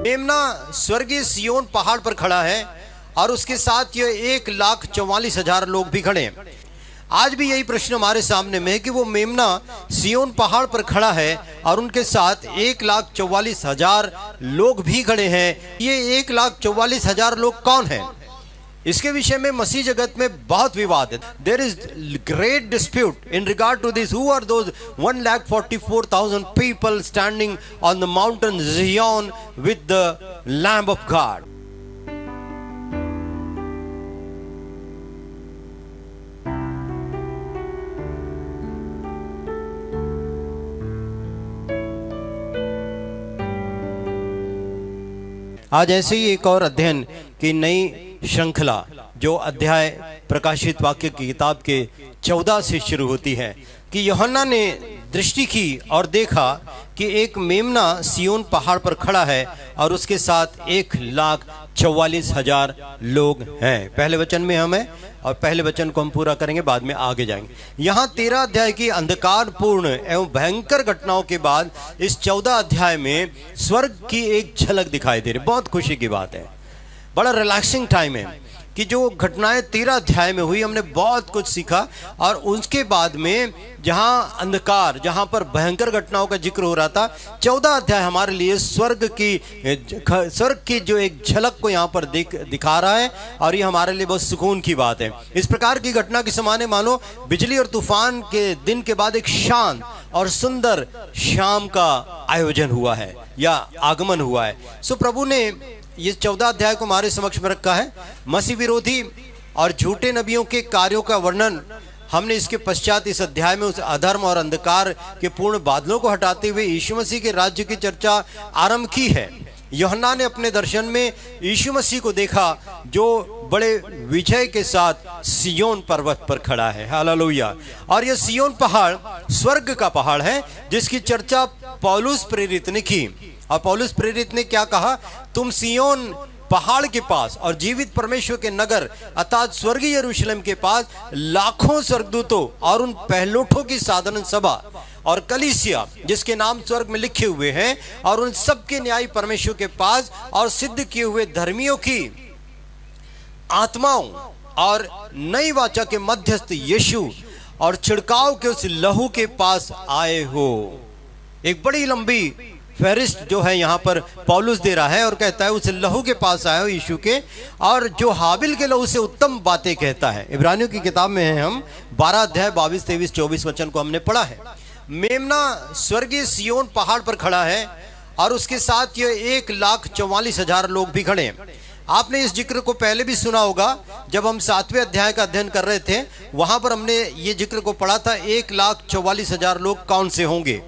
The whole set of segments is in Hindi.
मेमना स्वर्गीय सियोन पहाड़ पर खड़ा है और उसके साथ ये 1,44,000 लोग भी खड़े हैं। आज भी यही प्रश्न हमारे सामने में है कि वो मेमना सियोन पहाड़ पर खड़ा है और उनके साथ 1,44,000 लोग भी खड़े हैं। ये 1,44,000 लोग कौन हैं? इसके विषय में मसीह जगत में बहुत विवाद है। There is great dispute in regard to this. Who are those 1,44,000 people standing on the mountain Zion with the lamb of God? आज ऐसे ही एक और अध्ययन की नई श्रृंखला जो अध्याय प्रकाशित वाक्य की किताब के 14 से शुरू होती है कि यूहन्ना ने दृष्टि की और देखा कि एक मेमना सियोन पहाड़ पर खड़ा है और उसके साथ 1,44,000 लोग हैं। पहले वचन में हम हैं और पहले वचन को हम पूरा करेंगे, बाद में आगे जाएंगे। यहाँ 13 अध्याय की अंधकारपूर्ण एवं भयंकर घटनाओं के बाद इस 14 अध्याय में स्वर्ग की एक झलक दिखाई दे रही। बहुत खुशी की बात है, बड़ा रिलैक्सिंग टाइम है कि जो घटनाएं 13 अध्याय में हुई, हमने बहुत कुछ सीखा। और उसके बाद में जहां अंधकार, जहां पर भयंकर घटनाओं का जिक्र हो रहा था, 14 अध्याय हमारे लिए स्वर्ग की जो एक झलक को यहाँ पर दिखा रहा है और ये हमारे लिए बहुत सुकून की बात है। इस प्रकार की घटना के समान मानो बिजली और तूफान के दिन के बाद एक शांत और सुंदर शाम का आयोजन हुआ है या आगमन हुआ है। सो प्रभु ने ये 14 अध्याय को हमारे समक्ष में रखा है। मसीह विरोधी और झूठे नबियों के कार्यों का वर्णन हमने इसके पश्चात इस अध्याय में उस अधर्म और अंधकार के पूर्ण बादलों को हटाते हुए यीशु मसीह के राज्य की चर्चा आरंभ की है। यूहन्ना ने अपने दर्शन में यीशु मसीह को देखा जो बड़े विजय के साथ सियोन पर्वत पर खड़ा है। हालेलुया। और यह सियोन पहाड़ स्वर्ग का पहाड़ है जिसकी चर्चा पौलुस प्रेरित ने की। और पौलुस प्रेरित ने क्या कहा? तुम सियोन पहाड़ के पास और जीवित परमेश्वर के नगर अर्थात स्वर्गीय यरूशलेम के पास लाखों स्वर्गदूतों और उन पहलोठों की साधारण सभा और कलीसिया जिसके नाम स्वर्ग में लिखे हुए हैं और उन सबके न्यायी परमेश्वर के पास और सिद्ध किए हुए धर्मियों की आत्माओं और नई वाचा के मध्यस्थ यीशु और छिड़काव के उस लहू के पास आए हो। एक बड़ी लंबी फेरिस्ट जो है यहाँ पर पौलुस दे रहा है और कहता है उस लहू के पास आए हो यीशु के, और जो हाबिल के लहू से उत्तम बातें कहता है। इब्रानियों की किताब में है, हम 12 अध्याय 22, 23, 24 वचन को हमने पढ़ा है। मेमना स्वर्गीय सियोन पहाड़ पर खड़ा है और उसके साथ ये 1,44,000 लोग भी खड़े हैं। आपने इस जिक्र को पहले भी सुना होगा जब हम 7वें अध्याय का अध्ययन कर रहे थे, वहां पर हमने ये जिक्र को पढ़ा था 1,44,000 लोग कौन से होंगे।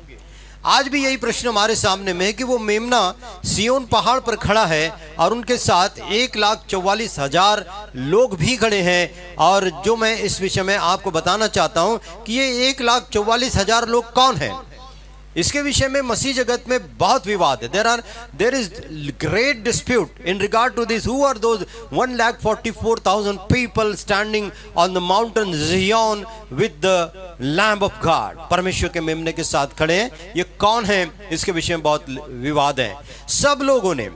आज भी यही प्रश्न हमारे सामने में है कि वो मेमना सियोन पहाड़ पर खड़ा है और उनके साथ 1,44,000 लोग भी खड़े हैं। और जो मैं इस विषय में आपको बताना चाहता हूं कि ये 1,44,000 लोग कौन हैं, इसके विषय में मसीह जगत में बहुत विवाद है। There is great dispute in regard to this. Who are those 1,44,000 people standing on the mountain Zion with the lamb of God? परमेश्वर के मेमने के साथ खड़े हैं। ये कौन है, इसके विषय में बहुत विवाद है। सब लोगों ने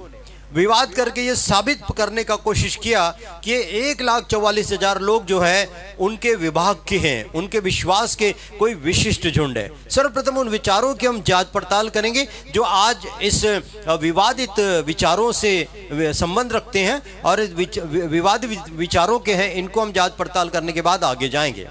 विवाद करके ये साबित करने का कोशिश किया कि 1,44,000 लोग जो है उनके विभाग के हैं, उनके विश्वास के कोई विशिष्ट झुंड है। सर्वप्रथम उन विचारों की हम जांच पड़ताल करेंगे जो आज इस विवादित विचारों से संबंध रखते हैं और विवादित विचारों के हैं, इनको हम जांच पड़ताल करने के बाद आगे जाएंगे।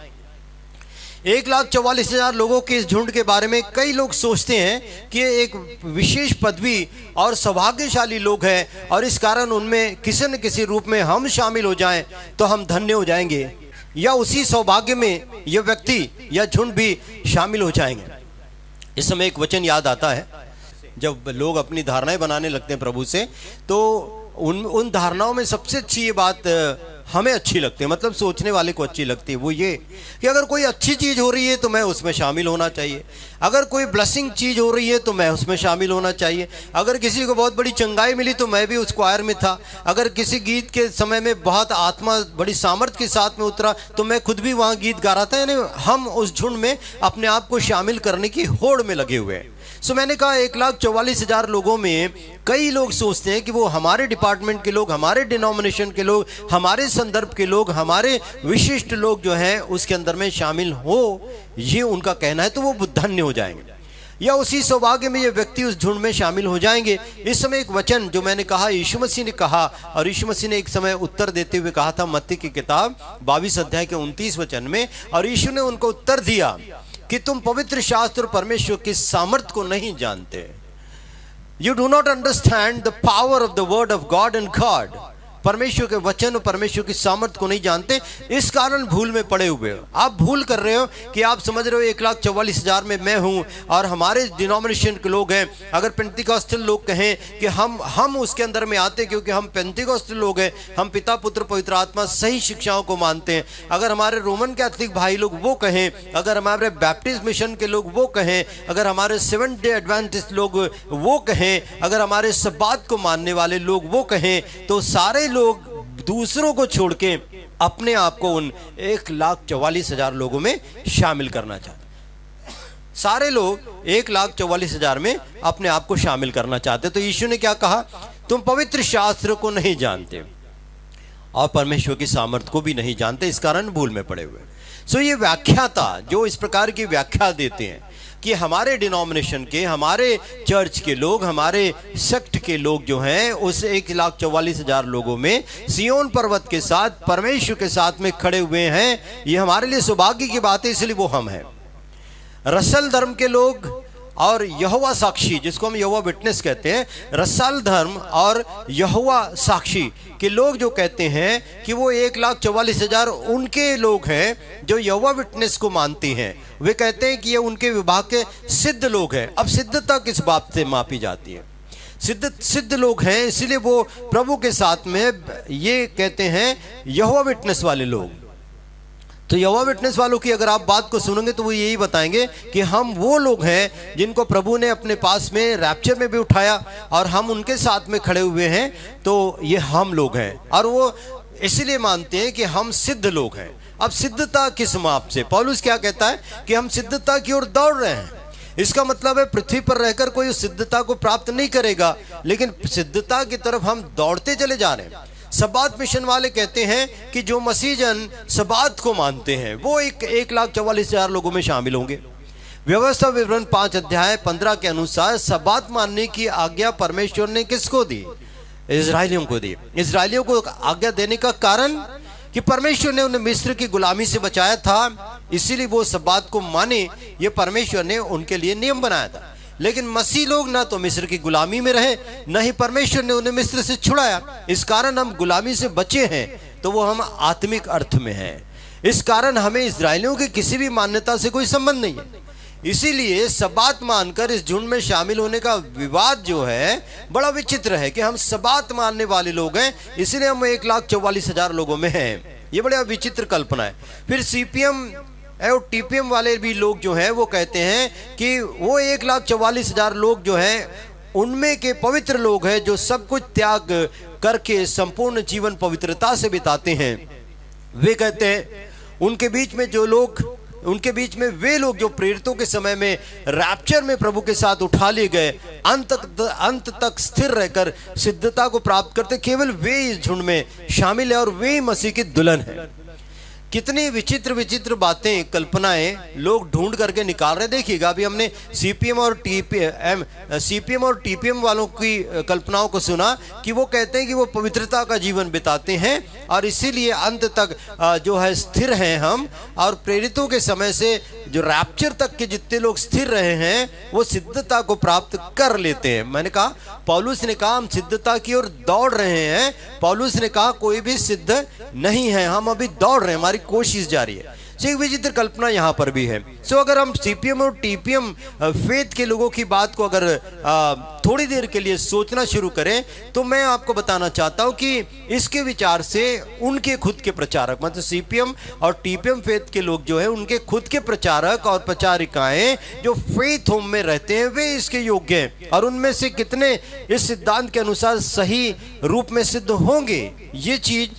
1,44,000 लोगों के इस झुंड के बारे में कई लोग सोचते हैं कि एक विशेष पदवी और सौभाग्यशाली लोग हैं और इस कारण उनमें किसी न किसी रूप में हम शामिल हो जाएं तो हम धन्य हो जाएंगे, या उसी सौभाग्य में यह व्यक्ति या झुंड भी शामिल हो जाएंगे। इस समय एक वचन याद आता है, जब लोग अपनी धारणाएं बनाने लगते हैं प्रभु से, तो उन धारणाओं में सबसे अच्छी ये बात हमें अच्छी लगती है, मतलब सोचने वाले को अच्छी लगती है, वो ये कि अगर कोई अच्छी चीज़ हो रही है तो मैं उसमें शामिल होना चाहिए, अगर कोई ब्लेसिंग चीज़ हो रही है तो मैं उसमें शामिल होना चाहिए, अगर किसी को बहुत बड़ी चंगाई मिली तो मैं भी उस क्वायर में था, अगर किसी गीत के समय में बहुत आत्मा बड़ी सामर्थ्य के साथ में उतरा तो मैं खुद भी वहाँ गीत गा रहा था। यानी हम उस झुंड में अपने आप को शामिल करने की होड़ में लगे हुए हैं। सो मैंने कहा 1,44,000 लोगों में कई लोग सोचते हैं कि वो हमारे डिपार्टमेंट के लोग, हमारे डिनोमिनेशन के लोग, हमारे संदर्भ के लोग, हमारे विशिष्ट लोग जो हैं उसके अंदर में शामिल हो, ये उनका कहना है, तो वो धन्य हो जाएंगे, या उसी सौभाग्य में ये व्यक्ति उस झुंड में शामिल हो जाएंगे। इस समय एक वचन जो मैंने कहा यीशु मसीह ने कहा, और यीशु मसीह ने एक समय उत्तर देते हुए कहा था मत्ती की किताब 22 अध्याय के 29 वचन में, और यीशु ने उनको उत्तर दिया कि तुम पवित्र शास्त्र और परमेश्वर की सामर्थ को नहीं जानते। You do not understand the power of the word of God and God. परमेश्वर के वचन और परमेश्वर की सामर्थ को नहीं जानते, इस कारण भूल में पड़े हुए हो। आप भूल कर रहे हो कि आप समझ रहे हो 1,44,000 में मैं हूं और हमारे डिनोमिनेशन के लोग हैं। अगर पेंटिकॉस्टल लोग कहें कि हम उसके अंदर में आते क्योंकि हम पेंटिकॉस्टल लोग हैं, हम पिता पुत्र पवित्र आत्मा सही शिक्षाओं को मानते हैं। अगर हमारे रोमन कैथलिक भाई लोग वो कहें, अगर हमारे बैप्टिस्ट मिशन के लोग वो कहें, अगर हमारे सेवंथ डे एडवेंटिस्ट लोग वो कहें, अगर हमारे सब्बात को मानने वाले लोग वो कहें, तो सारे लोग दूसरों को छोड़ के अपने आप को उन 1,44,000 लोगों में शामिल करना चाहते। सारे लोग 1,44,000 में अपने आप को शामिल करना चाहते। तो यीशु ने क्या कहा? तुम पवित्र शास्त्र को नहीं जानते और परमेश्वर की सामर्थ को भी नहीं जानते, इस कारण भूल में पड़े हुए। सो ये व्याख्याता जो इस प्रकार की व्याख्या देते हैं कि हमारे डिनोमिनेशन के, हमारे चर्च के लोग, हमारे सेक्ट के लोग जो हैं उस 1,44,000 लोगों में सियोन पर्वत के साथ, परमेश्वर के साथ में खड़े हुए हैं, ये हमारे लिए सौभाग्य की बात है, इसलिए वो हम हैं। रसल धर्म के लोग और यहोवा साक्षी, जिसको हम यहोवा विटनेस कहते हैं, रसल धर्म और यहोवा साक्षी के लोग जो कहते हैं कि वो 1,44,000 उनके लोग हैं जो यहोवा विटनेस को मानते हैं। वे कहते हैं कि ये उनके विभाग के सिद्ध लोग हैं। अब सिद्धता किस बात से मापी जाती है? सिद्ध लोग हैं, इसलिए वो प्रभु के साथ में ये कहते हैं यहोवा विटनेस वाले लोग। तो यहोवा विटनेस वालों की अगर आप बात को सुनेंगे तो वो यही बताएंगे कि हम वो लोग हैं जिनको प्रभु ने अपने पास में रैप्चर में भी उठाया और हम उनके साथ में खड़े हुए हैं, तो ये हम लोग हैं। और वो इसलिए मानते हैं कि हम सिद्ध लोग हैं। अब सिद्धता किस माप से? पौलुस क्या कहता है कि हम सिद्धता की ओर दौड़ रहे हैं। इसका मतलब है पृथ्वी पर रहकर कोई सिद्धता को प्राप्त नहीं करेगा, लेकिन सिद्धता की तरफ हम दौड़ते चले जा रहे हैं। सबात मिशन वाले कहते हैं कि जो मसीह जन सबात को मानते हैं वो 1,44,000 लोगों में शामिल होंगे। व्यवस्था विवरण 5 अध्याय 15 के अनुसार सबात मानने की आज्ञा परमेश्वर ने किसको दी? इजराइलियों को दी। इजराइलियों को आज्ञा देने का कारण कि परमेश्वर ने उन्हें मिस्र की गुलामी से बचाया था, इसीलिए वो सबात को माने, ये परमेश्वर ने उनके लिए नियम बनाया था। लेकिन मसीह लोग ना तो मिस्र की गुलामी में रहे, न ही परमेश्वर ने उन्हें मिस्र से छुड़ाया। इस कारण हम गुलामी से बचे हैं, तो वो हम आत्मिक अर्थ में हैं। इस कारण हमें इजराइलियों की किसी भी मान्यता से कोई संबंध नहीं है। इसीलिए सबात मानकर इस झुंड में शामिल होने का विवाद जो है बड़ा विचित्र है कि हम सबात मानने वाले लोग हैं, इसलिए हम 1,44,000 लोगों में हैं। ये बड़ा विचित्र कल्पना है। फिर सीपीएम और टीपीएम वाले भी लोग जो हैं वो कहते हैं कि वो 1,44,000 लोग जो हैं उनमें के पवित्र लोग हैं जो सब कुछ त्याग करके संपूर्ण जीवन पवित्रता से बिताते हैं। वे कहते हैं उनके बीच में वे लोग जो प्रेरितों के समय में रैप्चर में प्रभु के साथ उठा लिए गए, अंत तक स्थिर रहकर सिद्धता को प्राप्त करते, केवल वे इस झुंड में शामिल है और वे मसीह की दुल्हन है। कितनी विचित्र विचित्र बातें, कल्पनाएं लोग ढूंढ करके निकाल रहे। देखिएगा, अभी हमने सीपीएम और टीपीएम वालों की कल्पनाओं को सुना कि वो कहते हैं कि वो पवित्रता का जीवन बिताते हैं और इसीलिए अंत तक जो है स्थिर हैं हम, और प्रेरितों के समय से जो रैप्चर तक के जितने लोग स्थिर रहे हैं वो सिद्धता को प्राप्त कर लेते हैं। मैंने कहा, पौलुस ने कहा हम सिद्धता की ओर दौड़ रहे हैं। पौलुस ने कहा कोई भी सिद्ध नहीं है, हम अभी दौड़ रहे हैं, हमारी कोशिश जारी है। एक विचित्र कल्पना यहाँ पर भी है। अगर हम सीपीएम और टीपीएम फेथ के लोगों की बात को अगर थोड़ी देर के लिए सोचना शुरू करें, तो मैं आपको बताना चाहता हूँ कि इसके विचार से उनके खुद के प्रचारक, मतलब सीपीएम और टीपीएम फेथ के लोग जो है उनके खुद के प्रचारक और प्रचारिकाएं जो फेथ होम में रहते हैं वे इसके योग्य हैं, और उनमें से कितने इस सिद्धांत के अनुसार सही रूप में सिद्ध होंगे, ये चीज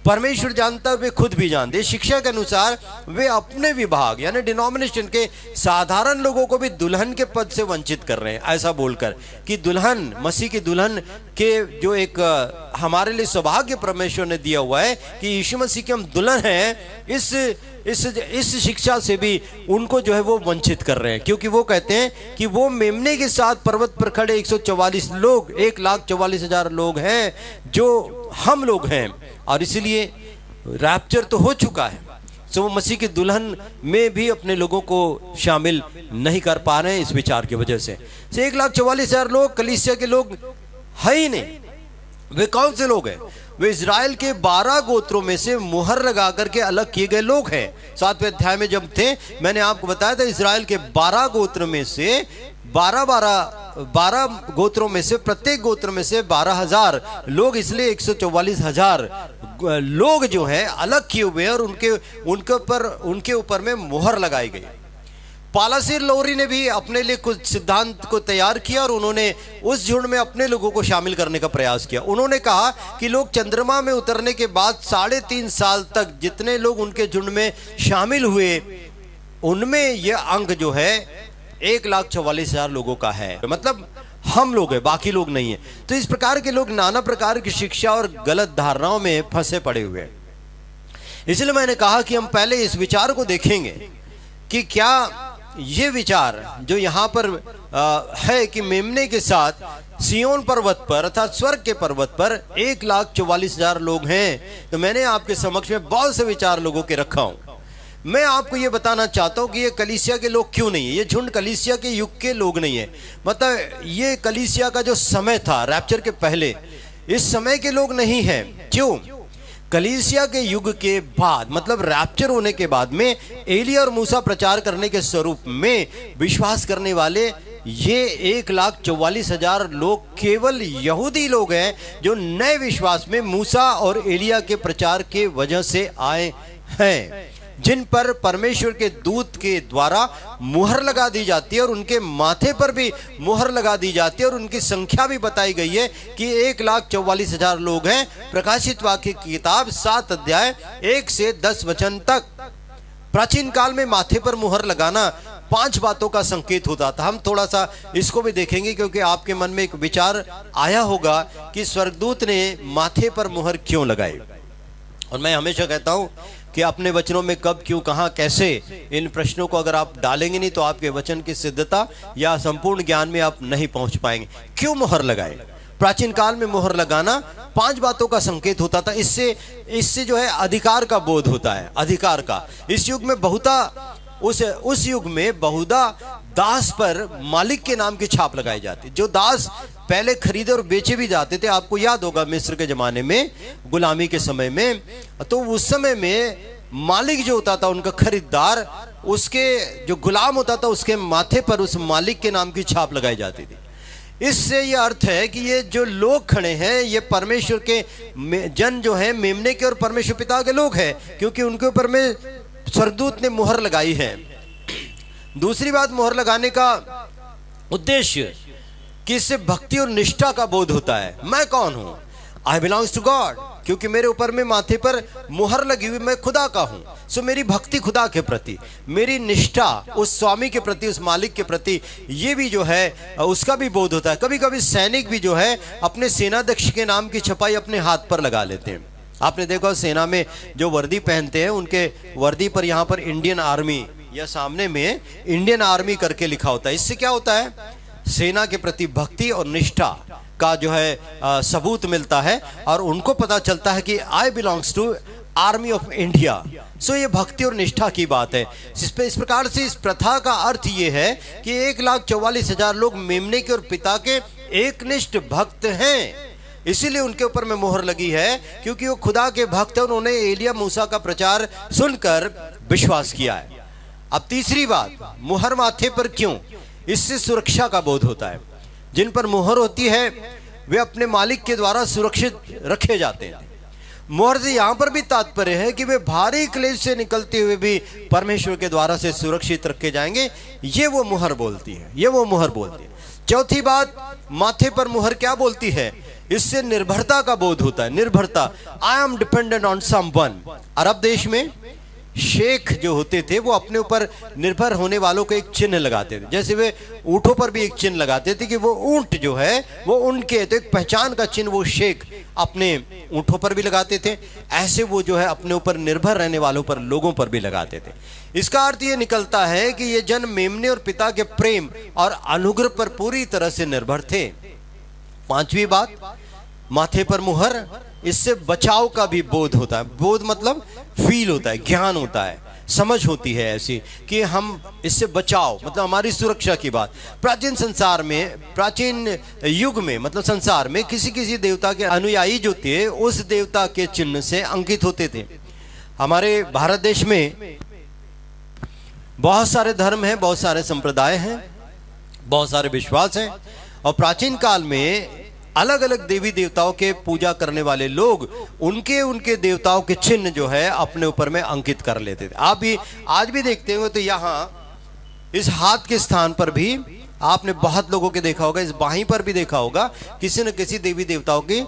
परमेश्वर जानता है, वे खुद भी जानते। शिक्षा के अनुसार वे अपने विभाग यानी डिनोमिनेशन के साधारण लोगों को भी दुल्हन के पद से वंचित कर रहे हैं, ऐसा बोलकर कि दुल्हन, मसीह की दुल्हन के जो एक हमारे लिए सौभाग्य परमेश्वर ने दिया हुआ है कि यीशु मसीह के हम दुल्हन हैं, इस शिक्षा से भी उनको जो है वो वंचित कर रहे हैं। क्योंकि वो कहते हैं कि वो मेमने के साथ पर्वत पर खड़े 144 लोग, 1,44,000 लोग हैं जो हम लोग हैं, और इसलिए रैप्चर तो हो चुका है, तो वो मसीह की दुल्हन में भी अपने लोगों को शामिल नहीं कर पा रहे हैं इस विचार की वजह से। 1,44,000 लोग कलीसिया के लोग है ही नहीं। वे कौन से लोग हैं? वे इजराइल के 12 गोत्रों में से मुहर लगा करके अलग किए गए लोग हैं। 7वें अध्याय में जब थे, मैंने आपको बताया था इजराइल के 12 गोत्र में से 12 गोत्रों में से प्रत्येक गोत्र में से 12,000 लोग, इसलिए 144,000 लोग जो हैं अलग किए हुए हैं और उनके ऊपर में मुहर लगाई गई। पालासीर लोरी ने भी अपने लिए कुछ सिद्धांत को तैयार किया और उन्होंने उस झुंड में अपने लोगों को शामिल करने का प्रयास किया। उन्होंने कहा कि लोग चंद्रमा में उतरने के बाद 3.5 साल तक जितने लोग उनके झुंड में शामिल हुए, उनमें यह अंक जो है 1,44,000 लोगों का है, मतलब हम लोग हैं, बाकी लोग नहीं है। तो इस प्रकार के लोग नाना प्रकार की शिक्षा और गलत धारणाओं में फंसे पड़े हुए हैं। इसलिए मैंने कहा कि हम पहले इस विचार को देखेंगे कि क्या ये विचार जो यहाँ पर है कि मेमने के साथ सियोन पर्वत पर अर्थात स्वर्ग के पर्वत पर 1,44,000 लोग हैं, तो मैंने आपके समक्ष में बहुत से विचार लोगों के रखा हूं। मैं आपको ये बताना चाहता हूं कि ये कलीसिया के लोग क्यों नहीं है, ये झुंड कलीसिया के युग के लोग नहीं है, मतलब ये कलीसिया का जो समय था रैप्चर के पहले, इस समय के लोग नहीं है। क्यों? कलीसिया के युग के बाद, मतलब रैप्चर होने के बाद में एलिया और मूसा प्रचार करने के स्वरूप में विश्वास करने वाले ये 1,44,000 लोग केवल यहूदी लोग हैं जो नए विश्वास में मूसा और एलिया के प्रचार के वजह से आए हैं, जिन पर परमेश्वर के दूत के द्वारा मुहर लगा दी जाती है और उनके माथे पर भी मुहर लगा दी जाती है और उनकी संख्या भी बताई गई है कि 1,44,000 लोग हैं। प्रकाशित वाक्य की किताब 7 अध्याय 1 से 10 वचन तक। प्राचीन काल में माथे पर मुहर लगाना 5 बातों का संकेत होता था। हम थोड़ा सा इसको भी देखेंगे क्योंकि आपके मन में एक विचार आया होगा कि स्वर्गदूत ने माथे पर मुहर क्यों लगाई। और मैं हमेशा कहता हूं कि अपने वचनों में कब, क्यों, कहां, कैसे, इन प्रश्नों को अगर आप डालेंगे नहीं तो आपके वचन की सिद्धता या संपूर्ण ज्ञान में आप नहीं पहुंच पाएंगे। क्यों मुहर लगाए? प्राचीन काल में मुहर लगाना 5 बातों का संकेत होता था। इससे जो है अधिकार का बोध होता है, अधिकार का। इस युग में उस युग में बहुधा दास पर मालिक के नाम की छाप लगाई जाती। जो दास पहले खरीदे और बेचे भी जाते थे, आपको याद होगा मिस्र के जमाने में, गुलामी के समय में, तो उस समय में मालिक जो होता था, उनका खरीदार, उसके जो गुलाम होता था उसके माथे पर उस मालिक के नाम की छाप लगाई जाती थी। इससे यह अर्थ है कि ये जो लोग खड़े हैं ये परमेश्वर के जन जो है, मेमने के और परमेश्वर पिता के लोग हैं, क्योंकि उनके ऊपर में स्वर्गदूत ने मुहर लगाई है। दूसरी बात, मुहर लगाने का उद्देश्य कि इससे भक्ति और निष्ठा का बोध होता है। मैं कौन हूं? आई बिलोंग्स टू गॉड, क्योंकि मेरे ऊपर में माथे पर मुहर लगी हुई, मैं खुदा का हूं। सो मेरी भक्ति खुदा के प्रति, मेरी निष्ठा उस स्वामी के प्रति, उस मालिक के प्रति, ये भी जो है उसका भी बोध होता है। कभी कभी सैनिक भी जो है अपने सेनाध्यक्ष के नाम की छपाई अपने हाथ पर लगा लेते हैं। आपने देखा सेना में जो वर्दी पहनते हैं, उनके वर्दी पर यहाँ पर इंडियन आर्मी या सामने में इंडियन आर्मी करके लिखा होता है। इससे क्या होता है? सेना के प्रति भक्ति और निष्ठा का जो है सबूत मिलता है और उनको पता चलता है कि I belongs to army of India. So ये भक्ति और निष्ठा की बात है। इस प्रकार से इस प्रथा का अर्थ ये है कि 1,44,000 लोग मेमने के और पिता के एकनिष्ठ भक्त हैं, इसीलिए उनके ऊपर में मोहर लगी है, क्योंकि वो खुदा के भक्त हैं। उन्होंने एलिया मूसा का प्रचार सुनकर विश्वास किया है। अब तीसरी बात, मुहर माथे पर क्यों? इससे सुरक्षा का बोध होता है। जिन पर मुहर होती है वे अपने मालिक के द्वारा सुरक्षित रखे जाते हैं। मुहर से यहां पर भी तात्पर्य है कि वे भारी क्लेश से निकलते हुए भी परमेश्वर के द्वारा से सुरक्षित रखे जाएंगे। ये वो मुहर बोलती है, ये वो मुहर बोलती है। चौथी बात, माथे पर मुहर क्या बोलती है? इससे निर्भरता का बोध होता है, निर्भरता, I am dependent on someone. अरब देश में शेख जो होते थे वो अपने ऊपर निर्भर होने वालों को एक चिन्ह लगाते थे, जैसे वे ऊंटों पर भी एक चिन्ह लगाते थे कि वो ऊंट जो है वो उनके, तो एक पहचान का चिन्ह वो शेख अपने ऊंटों पर भी लगाते थे, ऐसे वो जो है अपने ऊपर निर्भर रहने वालों पर, लोगों पर भी लगाते थे। इसका अर्थ ये निकलता है कि ये जन मेमने और पिता के प्रेम और अनुग्रह पर पूरी तरह से निर्भर थे। पांचवी बात, माथे पर मुहर, इससे बचाव का भी बोध होता है। बोध मतलब फील होता है, ज्ञान होता है, समझ होती है ऐसी कि हम इससे बचाव, मतलब हमारी सुरक्षा की बात। प्राचीन संसार में, प्राचीन युग में, मतलब संसार में किसी किसी देवता के अनुयायी जो थे उस देवता के चिन्ह से अंकित होते थे। हमारे भारत देश में बहुत सारे धर्म हैं, बहुत सारे संप्रदाय हैं, बहुत सारे विश्वास हैं, और प्राचीन काल में अलग अलग देवी देवताओं के पूजा करने वाले लोग उनके उनके देवताओं के चिन्ह जो है अपने ऊपर में अंकित कर लेते थे। आप भी आज भी देखते हो तो यहाँ इस हाथ के स्थान पर भी आपने बहुत लोगों के देखा होगा, इस बाहीं पर भी देखा होगा, किसी न किसी देवी देवताओं के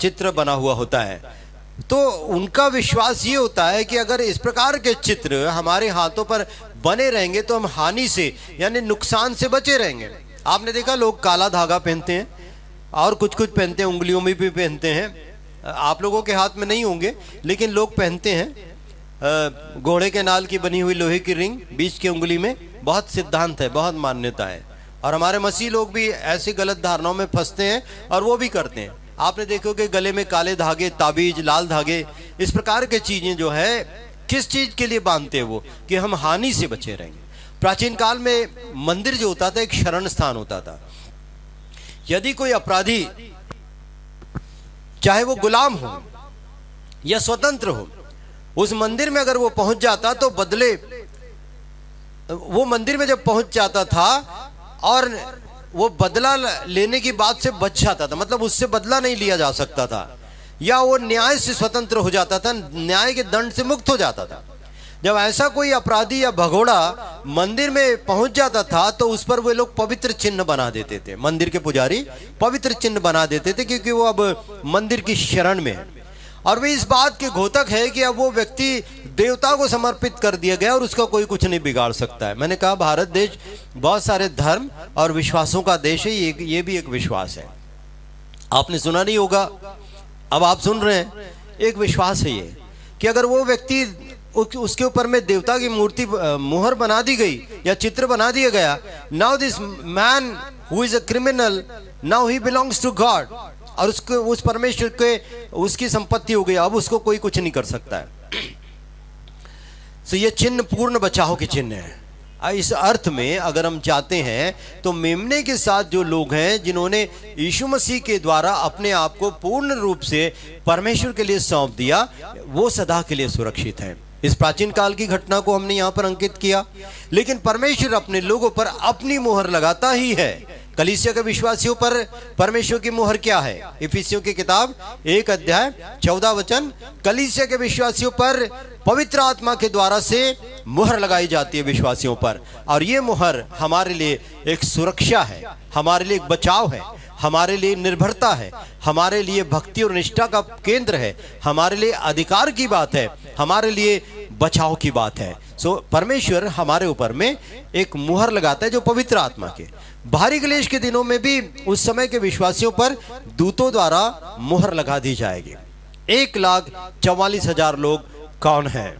चित्र बना हुआ होता है। तो उनका विश्वास ये होता है कि अगर इस प्रकार के चित्र हमारे हाथों पर बने रहेंगे तो हम हानि से, यानी नुकसान से बचे रहेंगे। आपने देखा लोग काला धागा पहनते हैं और कुछ कुछ पहनते हैं, उंगलियों में भी पहनते हैं। आप लोगों के हाथ में नहीं होंगे लेकिन लोग पहनते हैं। घोड़े के नाल की बनी हुई लोहे की रिंग बीच की उंगली में, बहुत सिद्धांत है, बहुत मान्यता है। और हमारे मसीह लोग भी ऐसी गलत धारणाओं में फंसते हैं और वो भी करते हैं। आपने देखोगे गले में काले धागे, ताबीज, लाल धागे, इस प्रकार के चीजें जो है किस चीज के लिए बांधते हैं वो, कि हम हानि से बचे रहेंगे। प्राचीन काल में मंदिर जो होता था एक शरण स्थान होता था। यदि कोई अपराधी, चाहे वो गुलाम हो या स्वतंत्र हो, उस मंदिर में अगर वो पहुंच जाता तो बदले, वो मंदिर में जब पहुंच जाता था और वो बदला लेने की बात से बच जाता था, मतलब उससे बदला नहीं लिया जा सकता था, या वो न्याय से स्वतंत्र हो जाता था, न्याय के दंड से मुक्त हो जाता था। जब ऐसा कोई अपराधी या भगोड़ा मंदिर में पहुंच जाता था तो उस पर वे लोग पवित्र चिन्ह बना देते थे। मंदिर के पुजारी पवित्र चिन्ह बना देते थे क्योंकि वो अब मंदिर की शरण में है, और वे इस बात के घोतक है कि अब वो व्यक्ति देवता को समर्पित कर दिया गया और उसका कोई कुछ नहीं बिगाड़ सकता है। मैंने कहा भारत देश बहुत सारे धर्म और विश्वासों का देश है, ये भी एक विश्वास है। आपने सुना नहीं होगा, अब आप सुन रहे हैं, एक विश्वास है ये कि अगर वो व्यक्ति, उसके ऊपर में देवता की मूर्ति, मुहर बना दी गई या चित्र बना दिया गया, now this man who is a criminal, now he belongs to God, और उसको, उस परमेश्वर के, उसकी संपत्ति हो गई, अब उसको कोई कुछ नहीं कर सकता है। तो ये चिन्ह पूर्ण बचाव के चिन्ह है। इस अर्थ में अगर हम चाहते हैं तो मेमने के साथ जो लोग हैं जिन्होंने यीशु मसीह के द्वारा अपने आप को पूर्ण रूप से परमेश्वर के लिए सौंप दिया, वो सदा के लिए सुरक्षित हैं। इस प्राचीन काल की घटना को हमने यहाँ पर अंकित किया, लेकिन परमेश्वर अपने लोगों पर अपनी मुहर लगाता ही है। कलीसिया के विश्वासियों पर परमेश्वर की मुहर क्या है? इफिसियों की किताब 1 अध्याय 14 वचन, कलीसिया के विश्वासियों पर पवित्र आत्मा के द्वारा से मुहर लगाई जाती है विश्वासियों पर, और ये मुहर हमारे लिए एक सुरक्षा है, हमारे लिए एक बचाव है, हमारे लिए निर्भरता है, हमारे लिए भक्ति और निष्ठा का केंद्र है, हमारे लिए अधिकार की बात है, हमारे लिए बचाव की बात है। सो परमेश्वर हमारे ऊपर में एक मुहर लगाता है जो पवित्र आत्मा के। भारी क्लेश के दिनों में भी उस समय के विश्वासियों पर दूतों द्वारा मुहर लगा दी जाएगी। 1,44,000 लोग कौन है?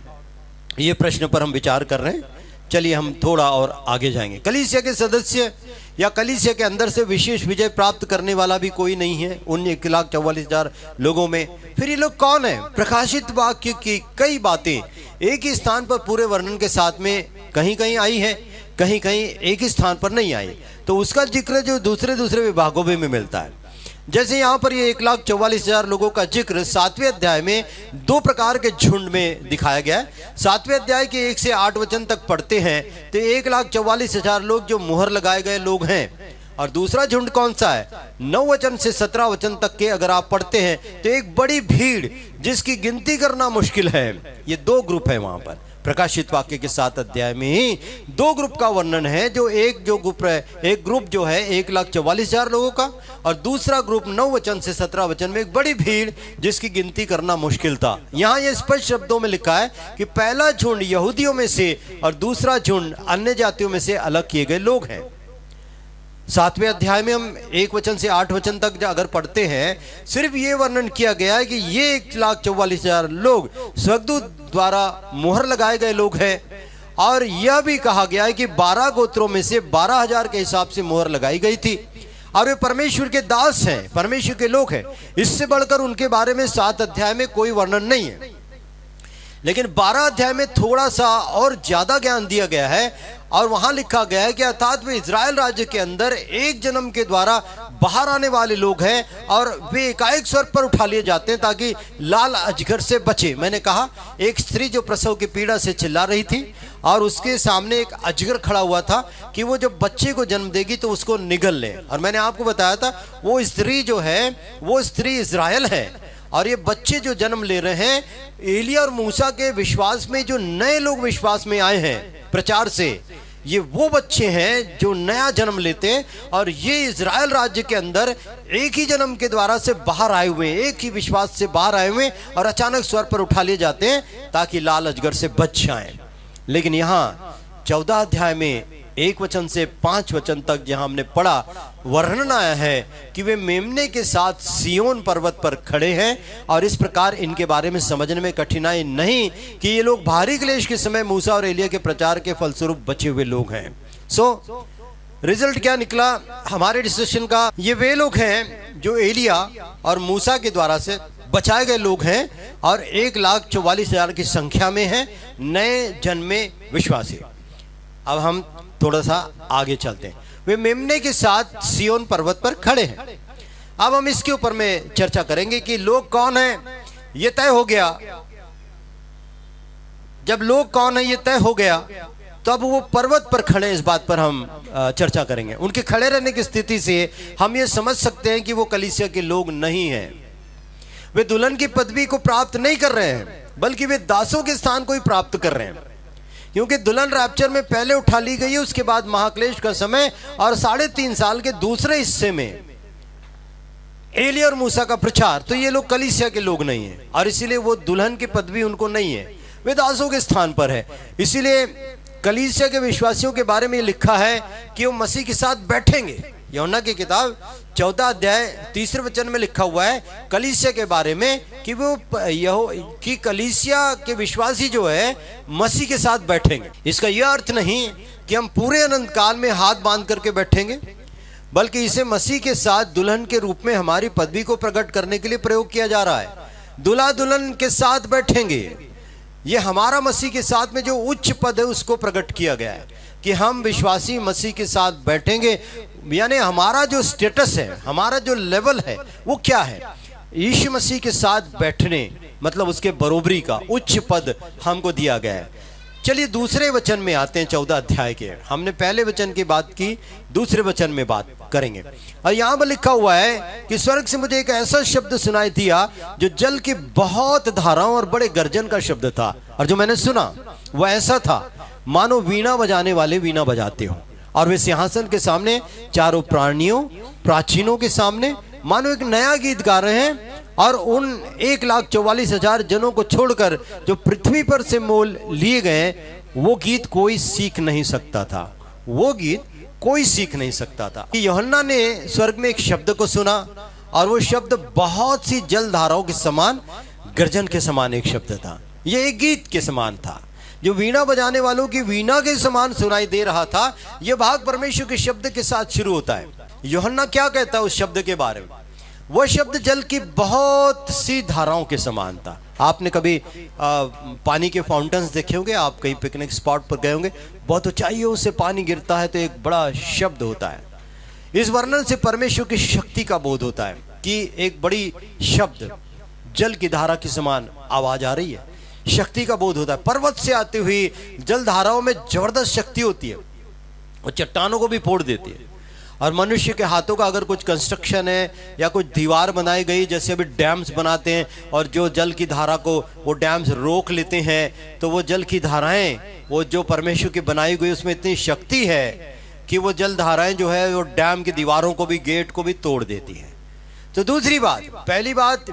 ये प्रश्न पर हम विचार कर रहे हैं। चलिए हम थोड़ा और आगे जाएंगे। कलीसिया के सदस्य या कलीसिया के अंदर से विशेष विजय प्राप्त करने वाला भी कोई नहीं है उन 1,44,000 लोगों में। फिर ये लोग कौन है? प्रकाशित वाक्य की कई बातें एक ही स्थान पर पूरे वर्णन के साथ में कहीं कहीं आई है, कहीं कहीं एक ही स्थान पर नहीं आई, तो उसका जिक्र जो दूसरे विभागों में मिलता है। जैसे यहाँ पर ये 1,44,000 लोगों का जिक्र 7वें अध्याय में 2 प्रकार के झुंड में दिखाया गया है। 7वें अध्याय के 1 से 8 वचन तक पढ़ते हैं तो 1,44,000 लोग जो मुहर लगाए गए लोग हैं, और दूसरा झुंड कौन सा है? 9 वचन से 17 वचन तक के अगर आप पढ़ते हैं तो एक बड़ी भीड़ जिसकी गिनती करना मुश्किल है। ये 2 ग्रुप है वहां पर। प्रकाशित वाक्य के 7 अध्याय में ही 2 ग्रुप का वर्णन है। एक ग्रुप जो है 1,44,000 लोगों का, और दूसरा ग्रुप 9 वचन से 17 वचन में एक बड़ी भीड़ जिसकी गिनती करना मुश्किल था। यहाँ ये स्पष्ट शब्दों में लिखा है कि पहला झुंड यहूदियों में से और दूसरा झुंड अन्य जातियों में से अलग किए गए लोग हैं। 7वें अध्याय में हम 1 वचन से 8 वचन तक अगर पढ़ते हैं, सिर्फ ये वर्णन किया गया है कि ये 1,44,000 लोग स्वर्गदूत द्वारा मुहर लगाए गए लोग हैं, और यह भी कहा गया है कि 12 गोत्रों में से 12,000 के हिसाब से मुहर लगाई गई थी, और वे परमेश्वर के दास हैं, परमेश्वर के लोग हैं। इससे बढ़कर उनके बारे में 7 अध्याय में कोई वर्णन नहीं है, लेकिन 12 अध्याय में थोड़ा सा और ज्यादा ज्ञान दिया गया है, और वहां लिखा गया है कि अर्थात वे इजराइल राज्य के अंदर एक जन्म के द्वारा बाहर आने वाले लोग हैं, और वे एकाएक स्वर्ग पर उठा लिए जाते हैं ताकि लाल अजगर से बचे। मैंने कहा एक स्त्री जो प्रसव की पीड़ा से चिल्ला रही थी और उसके सामने एक अजगर खड़ा हुआ था कि वो जब बच्चे को जन्म देगी तो उसको निगल ले, और मैंने आपको बताया था वो स्त्री जो है वो स्त्री इजराइल है, और ये बच्चे जो जन्म ले रहे हैं एलिया और मूसा के विश्वास में जो नए लोग विश्वास में आए हैं प्रचार से, ये वो बच्चे हैं जो नया जन्म लेते हैं, और ये इजराइल राज्य के अंदर एक ही जन्म के द्वारा से बाहर आए हुए, एक ही विश्वास से बाहर आए हुए, और अचानक स्वर्ग पर उठा लिए जाते हैं ताकि लाल अजगर से बच जाएं। लेकिन यहाँ 14 अध्याय में 1 वचन से 5 वचन तक जहां हमने पढ़ा, वर्णन आया है कि वे मेमने के साथ सियोन पर्वत पर खड़े हैं, और इस प्रकार इनके बारे में समझने में कठिनाई नहीं कि ये लोग भारी क्लेश के समय मूसा और एलिया के प्रचार के फलस्वरूप बचे हुए लोग हैं। रिजल्ट क्या निकला हमारे डिस्कशन का? ये वे लोग हैं जो एलिया और मूसा के द्वारा से बचाए गए लोग हैं, और 1,44,000 की संख्या में हैं नए जन्मे विश्वासी। अब हम थोड़ा सा आगे चलते हैं। वे मेमने के साथ सियोन पर्वत पर खड़े हैं। अब हम इसके ऊपर में चर्चा करेंगे कि लोग कौन हैं, ये तय हो गया। जब लोग कौन है ये तय हो गया, तो अब वो पर्वत पर खड़े, इस बात पर हम चर्चा करेंगे। उनके खड़े रहने की स्थिति से हम ये समझ सकते हैं कि वो कलीसिया के लोग नहीं हैं। वे दुल्हन की पदवी को प्राप्त नहीं कर रहे हैं, बल्कि वे दासों के स्थान को ही प्राप्त कर रहे हैं, क्योंकि दुल्हन रैप्चर में पहले उठा ली गई है, उसके बाद महाक्लेश का समय और 3.5 साल के दूसरे हिस्से में एलिया और मूसा का प्रचार, तो ये लोग कलीसिया के लोग नहीं हैं, और इसीलिए वो दुल्हन की पदवी उनको नहीं है, वे दासों के स्थान पर है। इसीलिए कलीसिया के विश्वासियों के बारे में लिखा है कि वो मसीह के साथ बैठेंगे। यूहन्ना की किताब 14 अध्याय 3 वचन में लिखा हुआ है कलीसिया के बारे में कि वो कि कलीसिया के विश्वासी जो है मसीह के साथ बैठेंगे। इसका यह अर्थ नहीं कि हम पूरे अनंत काल में हाथ बांध करके बैठेंगे, बल्कि इसे मसीह के साथ दुल्हन के रूप में हमारी पदवी को प्रकट करने के लिए प्रयोग किया जा रहा है। दूल्हा दुल्हन के साथ बैठेंगे, ये हमारा मसीह के साथ में जो उच्च पद है उसको प्रकट किया गया है कि हम विश्वासी मसीह के साथ बैठेंगे। यानी हमारा जो स्टेटस है, हमारा जो लेवल है वो क्या है? यीशु मसीह के साथ बैठने मतलब उसके बरोबरी का उच्च पद हमको दिया गया है। चलिए दूसरे वचन में आते हैं 14 अध्याय के। हमने पहले वचन की बात की, दूसरे वचन में बात करेंगे। और यहाँ पर लिखा हुआ है कि स्वर्ग से मुझे एक ऐसा शब्द सुनाई दिया जो जल की बहुत धाराओं और बड़े गर्जन का शब्द था, और जो मैंने सुना वह ऐसा था मानो वीणा बजाने वाले वीणा बजाते हो, और वे सिंहासन के सामने चारों प्राचीनों के सामने मानो एक नया गीत गा रहे हैं, और उन 1,44,000 जनों को छोड़कर जो पृथ्वी पर से मोल लिए गए, वो गीत कोई सीख नहीं सकता था, वो गीत कोई सीख नहीं सकता था। यूहन्ना ने स्वर्ग में एक शब्द को सुना, और वो शब्द बहुत सी जलधाराओं के समान, गर्जन के समान एक शब्द था। ये एक गीत के समान था जो वीणा बजाने वालों की वीणा के समान सुनाई दे रहा था। यह भाग परमेश्वर के शब्द के साथ शुरू होता है। यूहन्ना क्या कहता है उस शब्द के बारे में? वह शब्द जल की बहुत सी धाराओं के समान था। आपने कभी पानी के फाउंटेन्स देखे होंगे, आप कहीं पिकनिक स्पॉट पर गए होंगे, बहुत ऊंचाइयों से पानी गिरता है तो एक बड़ा शब्द होता है। इस वर्णन से परमेश्वर की शक्ति का बोध होता है कि एक बड़ी शब्द जल की धारा के समान आवाज आ रही है, शक्ति का बोध होता है। पर्वत से आती हुई जल धाराओं में जबरदस्त शक्ति होती है, और चट्टानों को भी फोड़ देती है। और मनुष्य के हाथों का अगर कुछ कंस्ट्रक्शन है या कुछ दीवार बनाई गई, जैसे अभी डैम्स बनाते हैं और जो जल की धारा को वो डैम्स रोक लेते हैं, तो वो जल की धाराएं, वो जो परमेश्वर की बनाई गई उसमें इतनी शक्ति है कि वो जल धाराएं जो है वो डैम की दीवारों को भी, गेट को भी तोड़ देती है। तो दूसरी बात, पहली बात,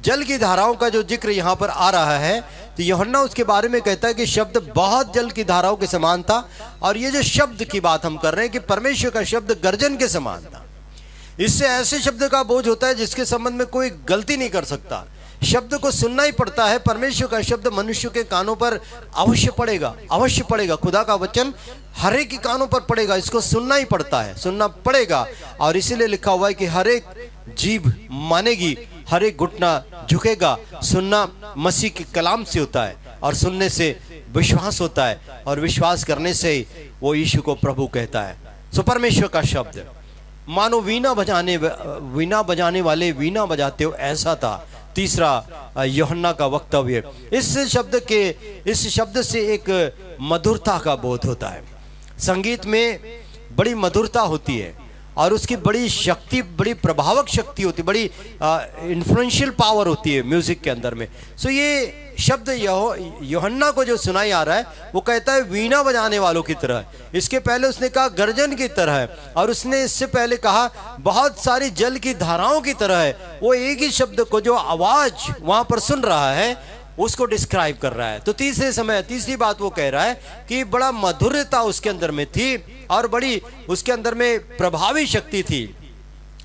जल की धाराओं का जो जिक्र यहाँ पर आ रहा है, तो यूहन्ना उसके बारे में कहता है कि शब्द बहुत जल की धाराओं के समान था। और ये जो शब्द की बात हम कर रहे हैं कि परमेश्वर का शब्द गर्जन के समान था। इससे ऐसे शब्द का बोझ होता है जिसके संबंध में कोई गलती नहीं कर सकता। शब्द को सुनना ही पड़ता है। परमेश्वर का शब्द मनुष्य के कानों पर अवश्य पड़ेगा, अवश्य पड़ेगा। खुदा का वचन हर एक के कानों पर पड़ेगा, इसको सुनना ही पड़ता है, सुनना पड़ेगा। और इसीलिए लिखा हुआ है कि हर एक जीभ मानेगी, हर एक घुटना झुकेगा। सुनना मसीह के कलाम से होता है और सुनने से विश्वास होता है और विश्वास करने से ही वो यीशु को प्रभु कहता है। सो परमेश्वर का शब्द मानो वीणा बजाने वाले वीणा बजाते हो, ऐसा था। तीसरा यूहन्ना का वक्तव्य, इस शब्द से एक मधुरता का बोध होता है। संगीत में बड़ी मधुरता होती है और उसकी बड़ी शक्ति, बड़ी प्रभावक शक्ति होती है, बड़ी इन्फ्लुएंशियल पावर होती है म्यूजिक के अंदर में। सो ये शब्द यूहन्ना को जो सुनाई आ रहा है, वो कहता है वीणा बजाने वालों की तरह। इसके पहले उसने कहा गर्जन की तरह है, और उसने इससे पहले कहा बहुत सारी जल की धाराओं की तरह है। वो एक ही शब्द को जो आवाज वहां पर सुन रहा है उसको डिस्क्राइब कर रहा है। तो तीसरी बात वो कह रहा है कि बड़ा मधुरता उसके अंदर में थी और बड़ी उसके अंदर में प्रभावी शक्ति थी।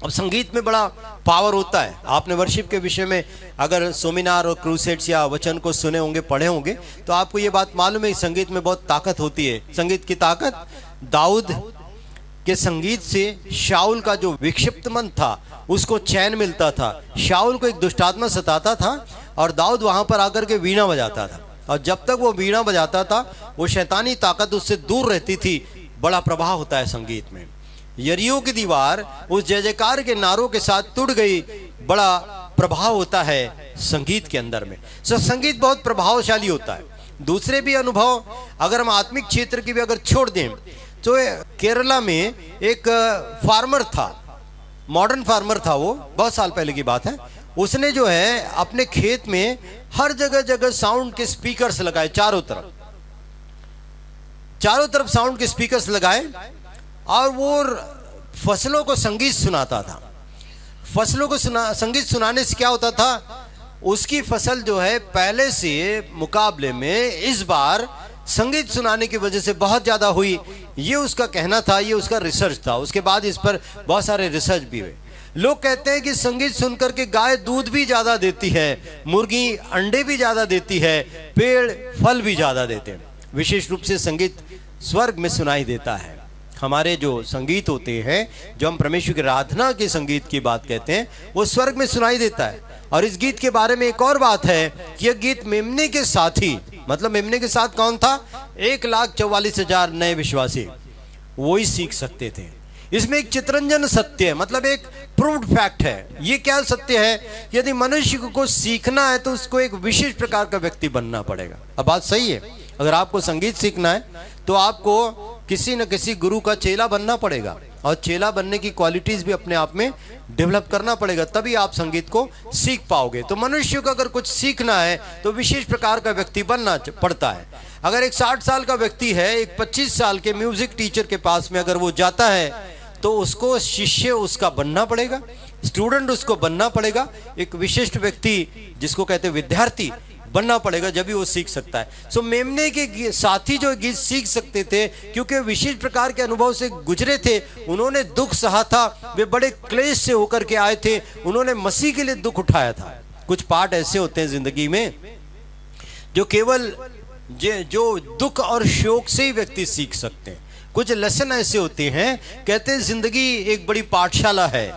अब संगीत में बड़ा पावर होता है। आपने वर्शिप के विषय में अगर सेमिनार और क्रूसेड्स या वचन को सुने होंगे, पढ़े होंगे, तो आपको ये बात मालूम है कि संगीत में बहुत ताकत होती है। संगीत की ताकत, दाऊद के संगीत से शाऊल का जो विक्षिप्त मन था उसको चैन मिलता था। शाऊल को एक दुष्टात्मा सताता था और दाऊद वहां पर आकर के वीणा बजाता था, और जब तक वो वीणा बजाता था वो शैतानी ताकत उससे दूर रहती थी। बड़ा प्रभाव होता है संगीत में। यरीहो की दीवार उस जय जयकार के नारों के साथ टूट गई। बड़ा प्रभाव होता है संगीत के अंदर में। सो संगीत बहुत प्रभावशाली होता है। दूसरे भी अनुभव अगर हम आत्मिक क्षेत्र की भी अगर छोड़ दें, तो केरला में एक फार्मर था, मॉडर्न फार्मर था, वो बहुत साल पहले की बात है। उसने जो है अपने खेत में हर जगह साउंड के स्पीकर्स लगाए, चारों तरफ साउंड के स्पीकर्स लगाए, और वो फसलों को संगीत सुनाता था। फसलों को संगीत सुनाने से क्या होता था, उसकी फसल जो है पहले से मुकाबले में इस बार संगीत सुनाने की वजह से बहुत ज्यादा हुई। ये उसका कहना था, ये उसका रिसर्च था। उसके बाद इस पर बहुत सारे रिसर्च भी हुए। लोग कहते हैं कि संगीत सुनकर के गाय दूध भी ज्यादा देती है, मुर्गी अंडे भी ज्यादा देती है, पेड़ फल भी ज्यादा देते हैं। विशेष रूप से संगीत स्वर्ग में सुनाई देता है। हमारे जो संगीत होते हैं, जो हम परमेश्वर की आराधना के संगीत की बात कहते हैं, वो स्वर्ग में सुनाई देता है। और इस गीत के बारे में एक और बात है कि यह गीत मेमने के साथी, मतलब मेमने के साथ कौन था, 1,44,000 नए विश्वासी, वो ही सीख सकते थे। इसमें एक चित्रंजन सत्य है, मतलब एक प्रूव्ड फैक्ट है। ये क्या सत्य है, यदि मनुष्य को सीखना है तो उसको एक विशेष प्रकार का व्यक्ति बनना पड़ेगा। अब बात सही है, अगर आपको संगीत सीखना है तो आपको किसी न किसी गुरु का चेला बनना पड़ेगा, और चेला बनने की क्वालिटीज भी अपने आप में डेवलप करना पड़ेगा, तभी आप संगीत को सीख पाओगे। तो मनुष्य को अगर कुछ सीखना है तो विशेष प्रकार का व्यक्ति बनना पड़ता है। अगर एक 60 साल का व्यक्ति है, एक 25 साल के म्यूजिक टीचर के पास में अगर वो जाता है तो उसको शिष्य उसका बनना पड़ेगा, स्टूडेंट उसको बनना पड़ेगा, एक विशिष्ट व्यक्ति जिसको कहते हैं विद्यार्थी बनना पड़ेगा, जब भी वो सीख सकता है। सो मेमने के साथी जो गीत सीख सकते थे क्योंकि विशेष प्रकार के अनुभव से गुजरे थे, उन्होंने दुख सहा था, वे बड़े क्लेश से होकर के आए थे, उन्होंने मसीह के लिए दुख उठाया था। कुछ पार्ट ऐसे होते हैं जिंदगी में जो केवल जो दुख और शोक से ही व्यक्ति सीख सकते हैं। कुछ लेसन ऐसे होते हैं, कहते हैं जिंदगी एक बड़ी पाठशाला है,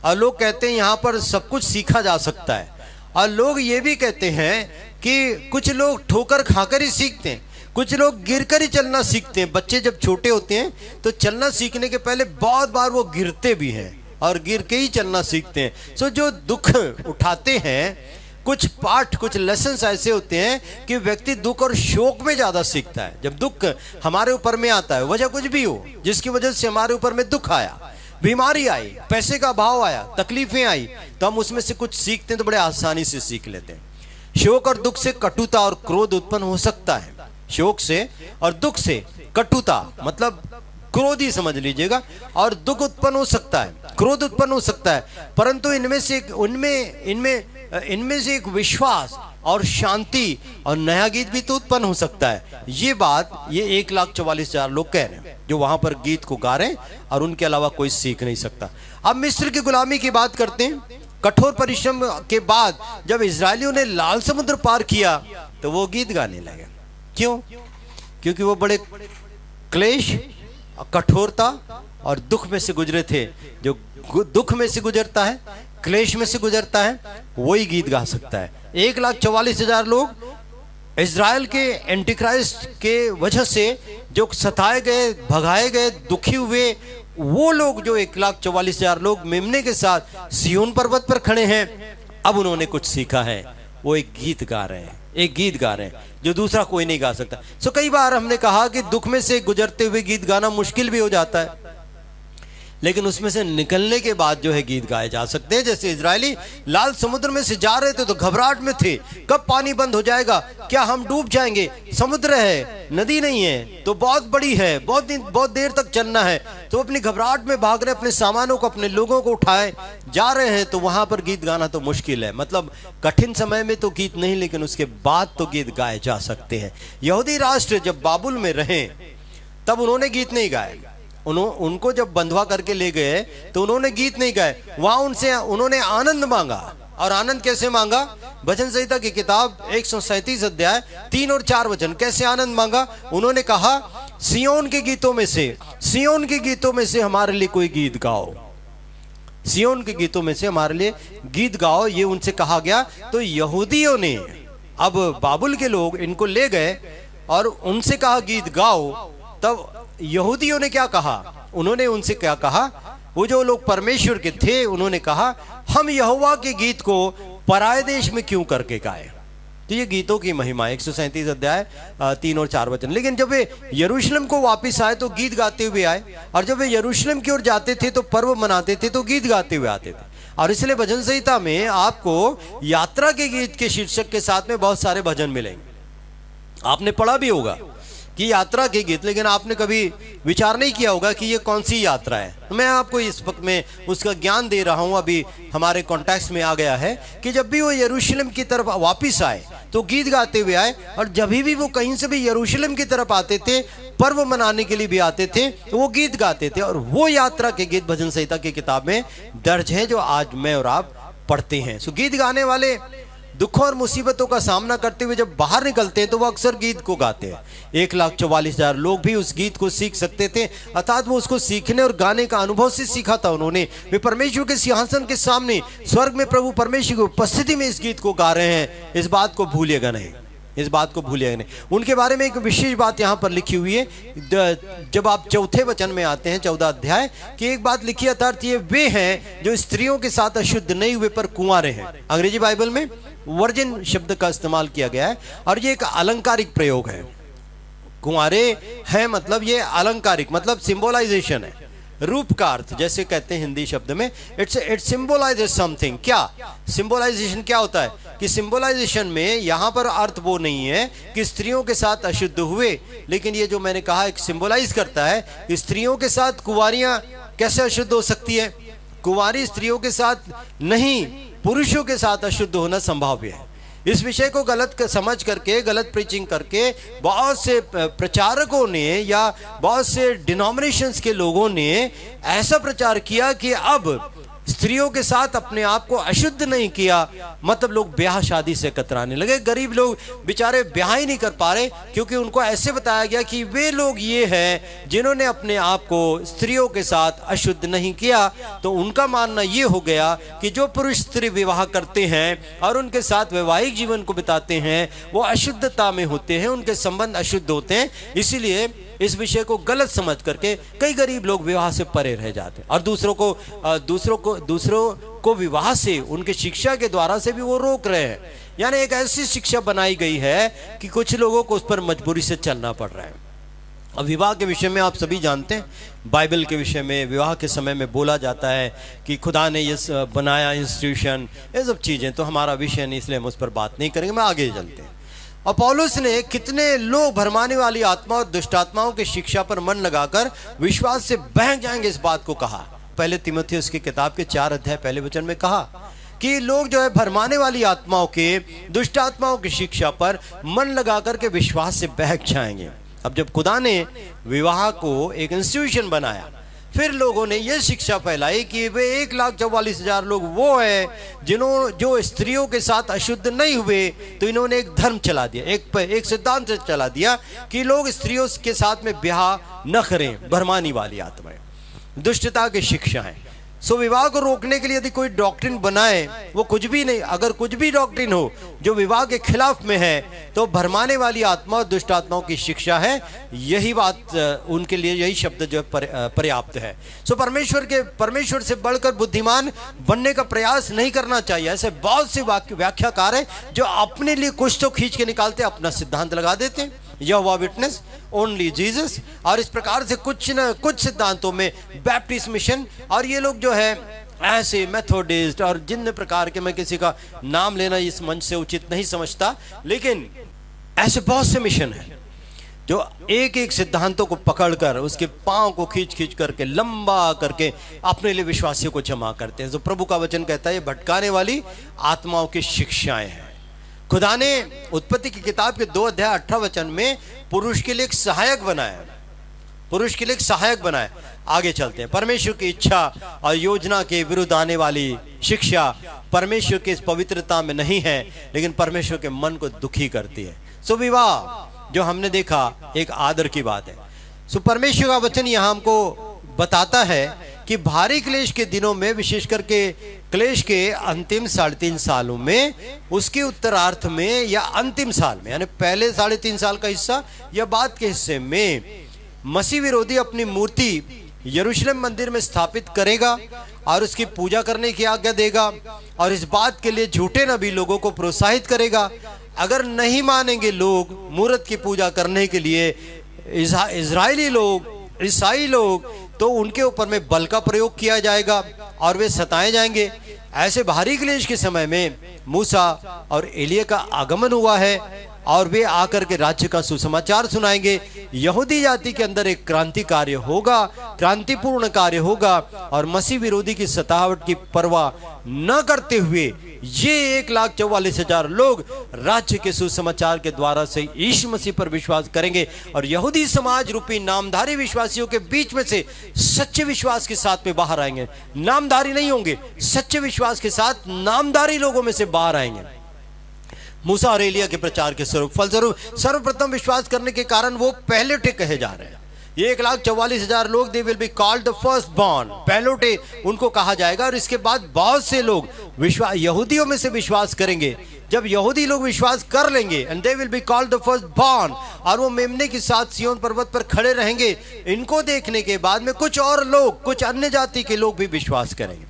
और लोग कहते हैं यहाँ पर सब कुछ सीखा जा सकता है। और लोग ये भी कहते हैं कि कुछ लोग ठोकर खाकर ही सीखते हैं, कुछ लोग गिरकर ही चलना सीखते हैं। बच्चे जब छोटे होते हैं तो चलना सीखने के पहले बहुत बार वो गिरते भी हैं और गिर के ही चलना सीखते हैं। सो जो दुख उठाते हैं, कुछ पाठ, कुछ लेसन्स ऐसे होते हैं कि व्यक्ति दुख और शोक में ज्यादा सीखता है। जब दुख हमारे ऊपर में आता है, वजह कुछ भी हो जिसकी वजह से हमारे ऊपर में दुख आया, बीमारी आई, पैसे का अभाव आया, तकलीफें आई, तो हम उसमें से कुछ सीखते हैं तो बड़े आसानी से सीख लेते हैं। शोक और दुख से कटुता और क्रोध उत्पन्न हो सकता है। शोक से और दुख से कटुता मतलब क्रोधी समझ लीजिएगा, और दुख उत्पन्न हो सकता है, क्रोध उत्पन्न हो सकता है, परंतु इनमें से एक विश्वास और शांति और नया गीत भी तो उत्पन्न हो सकता है। ये बात ये 1,44,000 लोग कह रहे हैं जो वहां पर गीत को गा रहे हैं, और उनके अलावा कोई सीख नहीं सकता। अब मिस्र की गुलामी की बात करते हैं। कठोर परिश्रम के बाद जब इजरायलियों ने लाल समुद्र पार किया तो वो गीत गाने लगे। क्यों? क्योंकि वो बड़े क्लेश, कठोरता और दुख में से गुजरे थे। जो दुख में से गुजरता है, क्लेश में से गुजरता है, वही गीत गा सकता है। 1,44,000 लोग इज़राइल के एंटीक्राइस्ट के वजह से जो सताए गए, भगाए गए, दुखी हुए, वो लोग जो 1,44,000 लोग मेमने के साथ सिय्योन पर्वत पर खड़े हैं, अब उन्होंने कुछ सीखा है। वो एक गीत गा रहे हैं, एक गीत गा रहे हैं जो दूसरा कोई नहीं गा सकता। सो कई बार हमने कहा कि दुख में से गुजरते हुए गीत गाना मुश्किल भी हो जाता है, लेकिन उसमें से निकलने के बाद जो है गीत गाए जा सकते हैं। जैसे इजरायली लाल समुद्र में से जा रहे थे तो घबराहट में थे, कब पानी बंद हो जाएगा, क्या हम डूब जाएंगे, समुद्र है, नदी नहीं है तो बहुत बड़ी है, बहुत देर तक चलना है, तो अपनी घबराहट में भाग रहे, अपने सामानों को, अपने लोगों को उठाए जा रहे हैं, तो वहां पर गीत गाना तो मुश्किल है। मतलब कठिन समय में तो गीत नहीं, लेकिन उसके बाद तो गीत गाए जा सकते हैं। यहूदी राष्ट्र जब बाबुल में रहे तब उन्होंने गीत नहीं गाए। उनको जब बंधवा करके ले गए तो उन्होंने गीत नहीं गाए, वहां उनसे उन्होंने आनंद मांगा। और आनंद कैसे मांगा? भजन संहिता की किताब 137 अध्याय 3 और 4 वचन। कैसे आनंद मांगा? उन्होंने कहा, सिय्योन के गीतों में से, सिय्योन के गीतों में से हमारे लिए कोई गीत गाओ, सिय्योन के गीतों में से हमारे लिए गीत गाओ, ये उनसे कहा गया। तो यहूदियों ने, अब बाबुल के लोग इनको ले गए और उनसे कहा गीत गाओ, तब यहूदियों ने क्या कहा? उन्होंने उनसे क्या कहा? वो जो लोग परमेश्वर के थे, उन्होंने कहा, हम यहोवा के गीत को पराये देश में क्यों करके गाए। तो ये गीतों की महिमा, 137 अध्याय 3 और 4 वचन। लेकिन जब वे यरूशलेम को वापस आए तो गीत गाते हुए आए, और जब वे यरूशलेम की ओर जाते थे तो पर्व मनाते थे तो गीत गाते हुए आते थे। और इसलिए भजन संहिता में आपको यात्रा के गीत के शीर्षक के साथ में बहुत सारे भजन मिलेंगे। आपने पढ़ा भी होगा कि यात्रा के गीत, लेकिन आपने कभी विचार नहीं किया होगा कि ये कौन सी यात्रा है। मैं आपको इस वक्त में उसका ज्ञान दे रहा हूं। अभी हमारे कॉन्टेक्स्ट में आ गया है कि जब भी वो यरूशलेम की तरफ वापस आए तो गीत गाते हुए आए, और जब भी वो कहीं से भी यरूशलेम की तरफ आते थे, पर्व मनाने के लिए भी आते थे, तो वो गीत गाते थे। और वो यात्रा के गीत भजन संहिता की किताब में दर्ज है, जो आज मैं और आप पढ़ते हैं। सो गीत गाने वाले दुखों और मुसीबतों का सामना करते हुए जब बाहर निकलते हैं तो वो अक्सर गीत को गाते हैं। 1,44,000 लोग भी उस गीत को सीख सकते थे, अर्थात वो उसको सीखने और गाने का अनुभव से सीखा था उन्होंने। वे परमेश्वर के सिंहासन के सामने स्वर्ग में प्रभु परमेश्वर की उपस्थिति में इस गीत को गा रहे हैं। इस बात को भूलिएगा नहीं, इस बात को भूलिएगा नहीं। उनके बारे में एक विशेष बात यहाँ पर लिखी हुई है। जब आप 4 वचन में आते हैं, 14 अध्याय की एक बात लिखी है, अर्थात ये वे हैं जो स्त्रियों के साथ अशुद्ध नहीं हुए पर कुंवारे हैं। अंग्रेजी बाइबल में वर्जिन शब्द का इस्तेमाल किया गया है, और ये एक अलंकारिक प्रयोग है। कुंवारे हैं मतलब ये अलंकारिक, मतलब सिंबलाइजेशन है, रूप का अर्थ, जैसे कहते हैं हिंदी शब्द में, इट सिंबलाइजेस समथिंग। क्या सिंबलाइजेशन क्या होता है? कि सिंबलाइजेशन में यहाँ पर अर्थ वो नहीं है कि स्त्रियों के साथ अशुद्ध हुए, लेकिन ये जो मैंने कहा एक सिंबलाइज करता है कि स्त्रियों के साथ कुंवारियां कैसे अशुद्ध हो सकती है। कुंवारी स्त्रियों के साथ नहीं, पुरुषों के साथ अशुद्ध होना संभाव्य है। इस विषय को गलत समझ करके, गलत प्रीचिंग करके बहुत से प्रचारकों ने या बहुत से डिनोमिनेशंस के लोगों ने ऐसा प्रचार किया कि अब स्त्रियों के साथ अपने आप को अशुद्ध नहीं किया, मतलब लोग ब्याह शादी से कतराने लगे। गरीब लोग बेचारे ब्याह ही नहीं कर पा रहे, क्योंकि उनको ऐसे बताया गया कि वे लोग ये हैं जिन्होंने अपने आप को स्त्रियों के साथ अशुद्ध नहीं किया। तो उनका मानना ये हो गया कि जो पुरुष स्त्री विवाह करते हैं और उनके साथ वैवाहिक जीवन को बिताते हैं, वो अशुद्धता में होते हैं, उनके संबंध अशुद्ध होते हैं। इसीलिए इस विषय को गलत समझ करके कई गरीब लोग विवाह से परे रह जाते हैं, और दूसरों को विवाह से, उनके शिक्षा के द्वारा से भी वो रोक रहे हैं। यानी एक ऐसी शिक्षा बनाई गई है कि कुछ लोगों को उस पर मजबूरी से चलना पड़ रहा है। अब विवाह के विषय में आप सभी जानते हैं, बाइबल के विषय में विवाह के समय में बोला जाता है कि खुदा ने ये बनाया इंस्टीट्यूशन, ये सब चीज़ें तो हमारा विषय नहीं, इसलिए हम उस पर बात नहीं करेंगे। मैं आगे चलते हैं। और पौलुस ने कितने लोग भरमाने वाली आत्मा और दुष्ट आत्माओं की शिक्षा पर मन लगाकर विश्वास से बहक जाएंगे, इस बात को कहा। पहले तीमुथियुस की किताब के 4 अध्याय पहले वचन में कहा कि लोग जो है भरमाने वाली आत्माओं के, दुष्ट आत्माओं की शिक्षा पर मन लगाकर के विश्वास से बहक जाएंगे। अब जब खुदा ने विवाह को एक इंस्टीट्यूशन बनाया, फिर लोगों ने यह शिक्षा फैलाई कि वे 1,44,000 लोग वो है जो स्त्रियों के साथ अशुद्ध नहीं हुए, तो इन्होंने एक धर्म चला दिया, एक सिद्धांत चला दिया कि लोग स्त्रियों के साथ में ब्याह न करें। भरमानी वाली आत्माएं, दुष्टता की शिक्षा है। सो विवाह को रोकने के लिए यदि कोई डॉक्ट्रिन बनाए, वो कुछ भी नहीं, अगर कुछ भी डॉक्ट्रिन हो जो विवाह के खिलाफ में है, तो भरमाने वाली आत्मा और दुष्ट आत्माओं की शिक्षा है। यही बात उनके लिए, यही शब्द जो पर्याप्त है। सो परमेश्वर से बढ़कर बुद्धिमान बनने का प्रयास नहीं करना चाहिए। ऐसे बहुत से व्याख्याकार हैं जो अपने लिए कुछ तो खींच के निकालते, अपना सिद्धांत लगा देते हैं, यहोवा विटनेस, ओनली जीसस, और इस प्रकार से कुछ न कुछ सिद्धांतों में बैप्टिस्ट मिशन, और ये लोग जो है ऐसे मेथोडिस्ट और जिन प्रकार के, मैं किसी का नाम लेना इस मंच से उचित नहीं समझता, लेकिन ऐसे बहुत से मिशन हैं जो एक एक सिद्धांतों को पकड़कर उसके पांव को खींच करके लंबा करके अपने लिए विश्वासियों को जमा करते हैं। जो प्रभु का वचन कहता है, ये भटकाने वाली आत्माओं की शिक्षाएं हैं। खुदा ने उत्पत्ति की किताब के 2 अध्याय 18 वचन में पुरुष के लिए एक सहायक बनाया, पुरुष के लिए एक सहायक बनाया। आगे चलते हैं। परमेश्वर की इच्छा और योजना के विरुद्ध आने वाली शिक्षा परमेश्वर की इस पवित्रता में नहीं है, लेकिन परमेश्वर के मन को दुखी करती है। सो विवाह जो हमने देखा एक आदर की बात है। सो परमेश्वर का वचन यहाँ हमको बताता है कि भारी क्लेश के दिनों में, विशेष करके क्लेश के अंतिम 3.5 सालों में, उसके उत्तरार्थ में या अंतिम साल में, यानी पहले 3.5 साल का हिस्सा या बाद के हिस्से में, मसीह विरोधी अपनी मूर्ति यरूशलेम मंदिर में स्थापित करेगा और उसकी पूजा करने की आज्ञा देगा, और इस बात के लिए झूठे नबी लोगों को प्रोत्साहित करेगा। अगर नहीं मानेंगे लोग मूर्त की पूजा करने के लिए, इजरायली लोग, ईसाई लोग, तो उनके ऊपर में बल का प्रयोग किया जाएगा और वे सताए जाएंगे। ऐसे भारी क्लेश के समय में मूसा और एलिया का आगमन हुआ है, और वे आकर के राज्य का सुसमाचार सुनाएंगे। यहूदी जाति के अंदर एक क्रांति कार्य होगा, क्रांतिपूर्ण कार्य होगा, और मसीह विरोधी की सतावट की परवाह न करते हुए ये 1,44,000 लोग राज्य के सुसमाचार के द्वारा से यीशु मसीह पर विश्वास करेंगे, और यहूदी समाज रूपी नामधारी विश्वासियों के बीच में से सच्चे विश्वास के साथ में बाहर आएंगे। नामधारी नहीं होंगे, सच्चे विश्वास के साथ नामधारी लोगों में से बाहर आएंगे। मूसा और एलिया के प्रचार के स्वरूप फलस्वरूप सर्वप्रथम विश्वास करने के कारण वो पहलोटे कहे जा रहे हैं। 1,44,000 लोग, they will be called the first born, पहलोटे उनको कहा जाएगा। और इसके बाद बहुत से लोग यहूदियों में से विश्वास करेंगे। जब यहूदी लोग विश्वास कर लेंगे, and they will be called the first born, और वो मेमने के साथ सिय्योन पर्वत पर खड़े रहेंगे। इनको देखने के बाद में कुछ और लोग, कुछ अन्य जाति के लोग भी विश्वास करेंगे।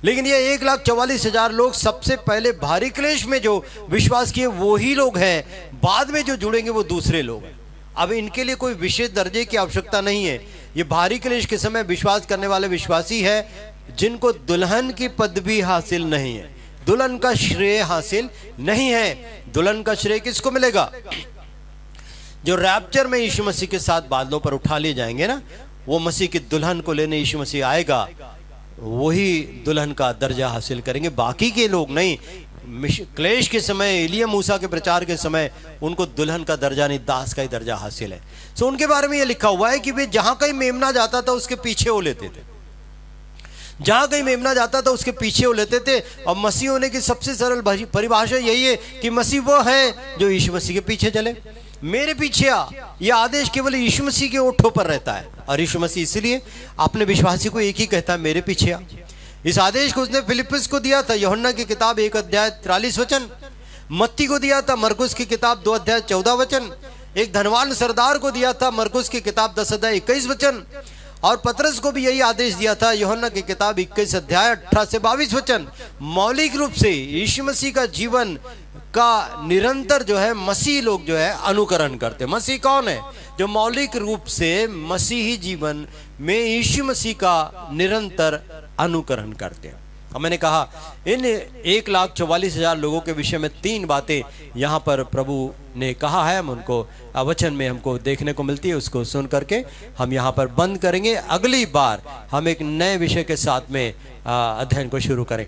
लेकिन ये 1,44,000 लोग सबसे पहले भारी क्लेश में जो विश्वास किए वो ही लोग हैं, बाद में जो जुड़ेंगे वो दूसरे लोग हैं। अब इनके लिए कोई विशेष दर्जे की आवश्यकता नहीं है। ये भारी क्लेश के समय विश्वास करने वाले विश्वासी है जिनको दुल्हन की पदवी हासिल नहीं है, दुल्हन का श्रेय हासिल नहीं है। दुल्हन का श्रेय किसको मिलेगा? जो रैप्चर में यीशु मसीह के साथ बादलों पर उठा लिए जाएंगे ना, वो मसीह की दुल्हन को लेने यीशु मसीह आएगा, वही दुल्हन का दर्जा हासिल करेंगे, बाकी के लोग नहीं। क्लेश के समय, एलिया मूसा के प्रचार के समय उनको दुल्हन का दर्जा नहीं, दास का ही दर्जा हासिल है। सो उनके बारे में ये लिखा हुआ है कि वे जहां कहीं मेमना जाता था उसके पीछे हो लेते थे, जहां कहीं मेमना जाता था उसके पीछे हो लेते थे। और मसीह होने की सबसे सरल परिभाषा यही है कि मसीह वो है जो यीशु मसीह के पीछे चले। मेरे पीछे आ, यह आदेश केवल यीशु मसीह के ओठों पर रहता है, और यीशु मसीह इसलिए अपने विश्वासी को एक ही कहता है, मेरे पीछे आ। इस आदेश को उसने फिलिप्पुस को दिया था, यूहन्ना की किताब 1 अध्याय 43 वचन। मत्ती को दिया था, मरकुस की किताब 2 अध्याय 14 वचन। एक धनवान सरदार को दिया था, मरकुस की किताब 10 अध्याय 21 वचन। और पतरस को भी यही आदेश दिया था, यूहन्ना की किताब 21 अध्याय 18 से 22 वचन। मौलिक रूप से यीशु मसीह का जीवन का निरंतर जो है मसीह लोग जो है अनुकरण करते हैं। मसीह कौन है? जो मौलिक रूप से मसीही जीवन में यीशु मसीह का निरंतर अनुकरण करते हैं। और मैंने कहा इन 1,44,000 लोगों के विषय में 3 बातें यहाँ पर प्रभु ने कहा है, हम उनको वचन में हमको देखने को मिलती है। उसको सुन करके हम यहाँ पर बंद करेंगे। अगली बार हम एक नए विषय के साथ में अध्ययन को शुरू करें।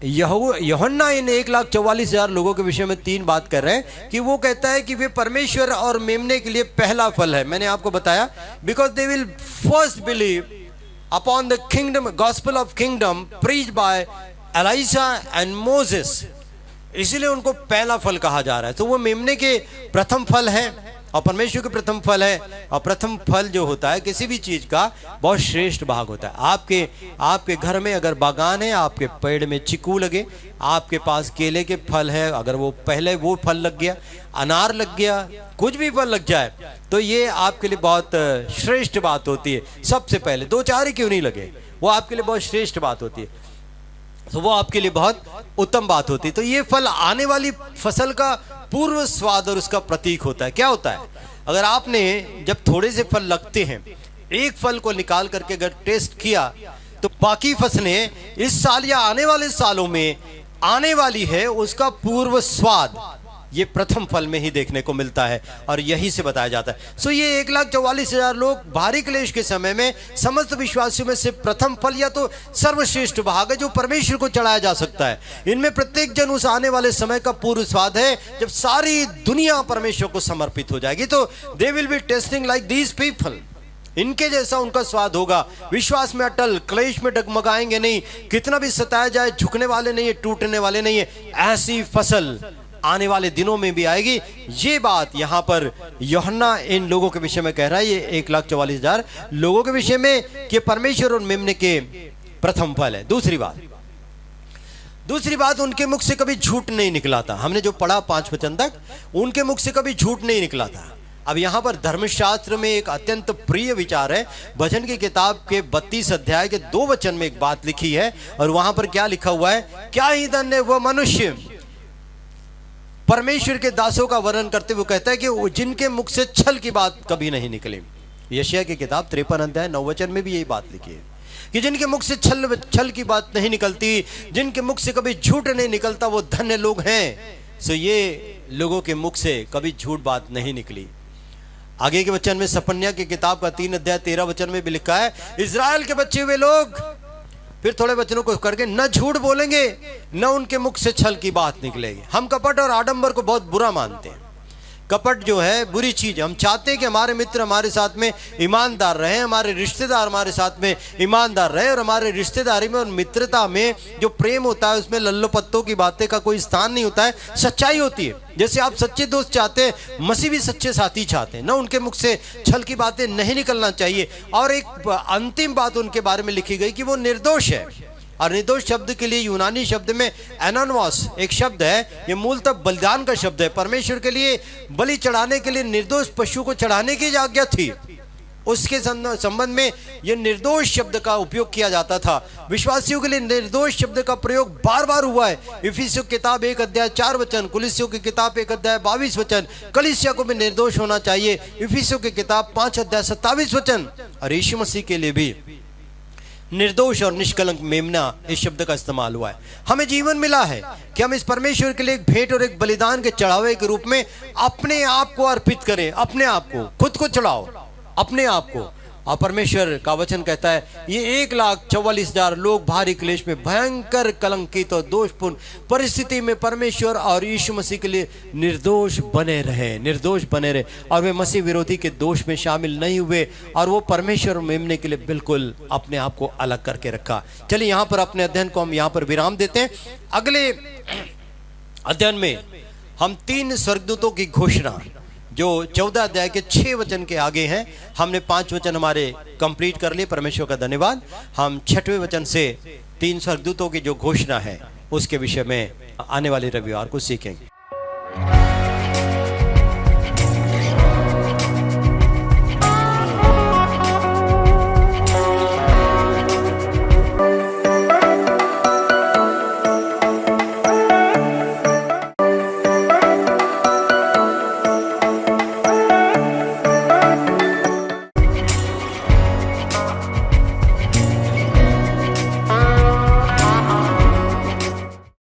यूहन्ना इन 1,44,000 लोगों के विषय में 3 बात कर रहे हैं कि वो कहता है कि वे परमेश्वर और मेमने के लिए पहला फल है। मैंने आपको बताया because they will first believe upon the kingdom, gospel of kingdom preached by Elijah and Moses, इसीलिए उनको पहला फल कहा जा रहा है। तो वो मेमने के प्रथम फल है और परमेश्वर के प्रथम फल है। और प्रथम फल जो होता है किसी भी चीज का बहुत श्रेष्ठ भाग होता है। आपके घर में अगर बागान है, आपके पेड़ में चीकू लगे, आपके पास केले के फल है, अगर वो पहले वो फल लग गया, अनार लग गया, कुछ भी फल लग जाए, तो ये आपके लिए बहुत श्रेष्ठ बात होती है। सबसे पहले 2-4 ही क्यों नहीं लगे, वो आपके लिए बहुत श्रेष्ठ बात होती है। तो वो आपके लिए बहुत उत्तम बात होती है। तो ये फल आने वाली फसल का पूर्व स्वाद और उसका प्रतीक होता है। क्या होता है? अगर आपने जब थोड़े से फल लगते हैं, एक फल को निकाल करके अगर टेस्ट किया, तो बाकी फसलें इस साल या आने वाले सालों में आने वाली है, उसका पूर्व स्वाद ये प्रथम फल में ही देखने को मिलता है और यही से बताया जाता है। सो ये 1,44,000 लोग भारी क्लेश के समय में समस्त विश्वासियों में से प्रथम फल या तो सर्वश्रेष्ठ भाग है जो परमेश्वर को चढ़ाया जा सकता है। इनमें प्रत्येक जन उस आने वाले समय का पूर्व स्वाद है जब सारी दुनिया परमेश्वर को समर्पित हो जाएगी। तो दे will B testing like these people, इनके जैसा उनका स्वाद होगा। विश्वास में अटल, क्लेश में डगमगाएंगे नहीं, कितना भी सताया जाए झुकने वाले नहीं है, टूटने वाले नहीं है। ऐसी फसल आने वाले दिनों में भी आएगी। ये बात यहाँ पर यूहन्ना इन लोगों के विषय में कह रहा है, ये 1,44,000 लोगों के विषय में कि परमेश्वर और मेमने के प्रथम फल है। दूसरी बात उनके मुख से कभी झूठ नहीं निकला था। हमने जो पढ़ा 5 वचन तक, उनके मुख से कभी झूठ नहीं निकला था। अब यहाँ पर धर्मशास्त्र में एक अत्यंत प्रिय विचार है। भजन की किताब के 32 अध्याय के 2 वचन में एक बात लिखी है और वहां पर क्या लिखा हुआ है? क्या ही धन्य वह मनुष्य, परमेश्वर के दासों का वर्णन करते हुए कहता है कि जिनके मुख से छल की बात कभी नहीं निकली। यशायाह की किताब 53 अध्याय 9 वचन में भी यही बात लिखी है कि जिनके मुख से छल की बात नहीं निकलती, जिनके मुख से कभी झूठ नहीं निकलता, वो धन्य लोग हैं। सो ये लोगों के मुख से कभी झूठ बात नहीं निकली। आगे के वचन में सपन्या की किताब का 3 अध्याय 13 वचन में भी लिखा है, इजराइल के बच्चे हुए लोग, फिर थोड़े वचनों को करके, न झूठ बोलेंगे न उनके मुख से छल की बात निकलेगी। हम कपट और आडंबर को बहुत बुरा मानते हैं। कपट जो है बुरी चीज है। हम चाहते हैं कि हमारे मित्र हमारे साथ में ईमानदार रहे, हमारे रिश्तेदार हमारे साथ में ईमानदार रहे, और हमारे रिश्तेदारी में और मित्रता में जो प्रेम होता है उसमें लल्लो पत्तों की बातें का कोई स्थान नहीं होता है, सच्चाई होती है। जैसे आप सच्चे दोस्त चाहते हैं, मसीह भी सच्चे साथी चाहते हैं। ना उनके मुख से छल की बातें नहीं निकलना चाहिए। और एक अंतिम बात उनके बारे में लिखी गई कि वो निर्दोष है। और निर्दोष शब्द के लिए यूनानी शब्द में एनोनमस एक शब्द है, ये मूलतः बलिदान का शब्द है। परमेश्वर के लिए बलि चढ़ाने के लिए निर्दोष पशु को चढ़ाने की आज्ञा थी, उसके संबंध में यह निर्दोष शब्द का उपयोग किया जाता था। विश्वासियों के लिए निर्दोष शब्द का प्रयोग बार बार हुआ है। इफिसियों की किताब 1 अध्याय 4 वचन, कुलिसियों की किताब 1 अध्याय 22 वचन, कलीसिया को भी निर्दोष होना चाहिए, इफिसियों की किताब 5 अध्याय 27 वचन। और यीशु मसीह के लिए भी निर्दोष और निष्कलंक मेमना इस शब्द का इस्तेमाल हुआ है। हमें जीवन मिला है कि हम इस परमेश्वर के लिए एक भेंट और एक बलिदान के चढ़ावे के रूप में अपने आप को अर्पित करें। अपने आप को, खुद को चढ़ाओ, अपने आप को। और परमेश्वर का वचन कहता है ये 1,44,000 लोग भारी क्लेश में भयंकर कलंकित और दोषपूर्ण परिस्थिति में परमेश्वर और यीशु मसीह के लिए निर्दोष बने रहे, निर्दोष बने रहे। और वे मसीह विरोधी के दोष में शामिल नहीं हुए और वो परमेश्वर मेमने के लिए बिल्कुल अपने आप को अलग करके रखा। चलिए यहाँ पर अपने अध्ययन को हम यहाँ पर विराम देते हैं। अगले अध्ययन में हम 3 स्वर्गदूतों की घोषणा जो 14 अध्याय के 6 वचन के आगे हैं, हमने 5 वचन हमारे कंप्लीट कर लिए, परमेश्वर का धन्यवाद। हम 6वें वचन से 3 स्वर्गदूतों की जो घोषणा है उसके विषय में आने वाले रविवार को सीखेंगे।